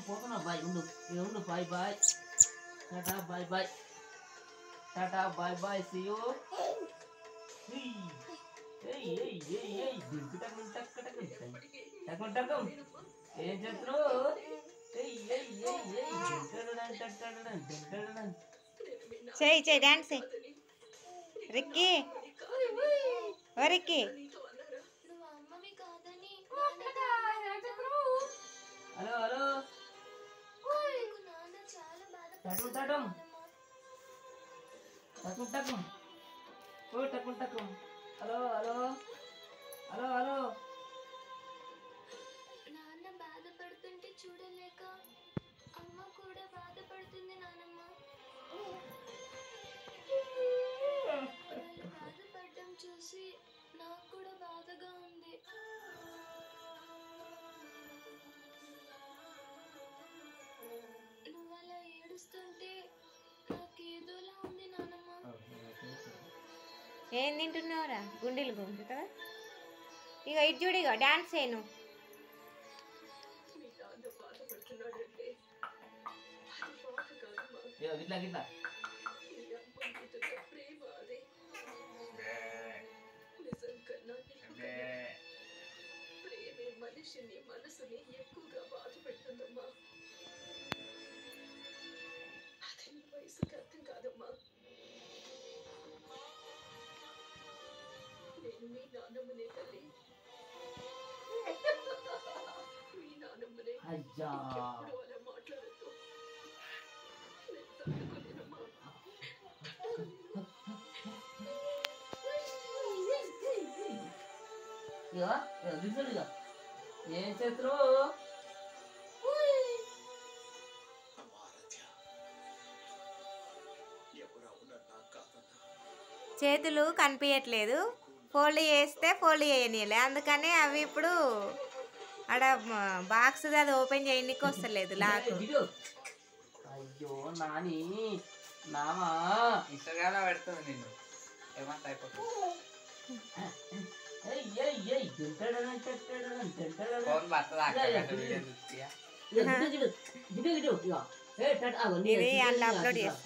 పోతున్నా బాయ్ ఉండు bye bye tata bye bye tata bye bye see you ఏం చేస్తున్నావు చెయ్యి డాన్స్ రిక్కీ ఓ రిక్కీ హలో హలో టకుం టకుం టకుం టకుం ఓ టకుం టకుం హలో హలో హలో హలో నాన్న బాధపడుతుంటే చూడలేక అమ్మ కూడా బాధపడుతుంది నానమ్మ. వాళ్ళు బాధపడడం చూసి నాకు కూడా బాధగా ఉంది. నువ్వు అలా ఏడుస్తుంటే నాకేదోలా ఉంది నానమ్మ. ఏం తింటున్నావురా గుండెలు గుంజుతావా ఇక ఇటు చూడు ఇక డాన్స్ చేయను గిట్లా గిట్లా ప్రేమే మనిషిని మనసుని ఎక్కువగా బాధ పెడుతుందమ్మా. అది నీ వయసుకి అర్థం కాదమ్మా. నేను మీ నాన్నమ్మనే తల్లి, మీ నాన్నమ్మనే. ఎప్పుడు అలా మాట్లాడద్దు, నేను తట్టుకోలేనమ్మా. ఏం చేతులు చేతులు కనిపించట్లేదు ఫోల్డ్ చేస్తే ఫోల్డ్ చేయనీయలే అందుకని అవి ఇప్పుడు ఆడ బాక్స్ అది ఓపెన్ చేయడానికి వస్తలేదు లాక్. అయ్యో నాని నామా ఇన్స్టాగ్రామ్ లో పెడుతుంది నిన్ను ఏమంత అయిపోతుంది ఫోన్ ఇది అందులో అప్లోడ్ చేస్తా.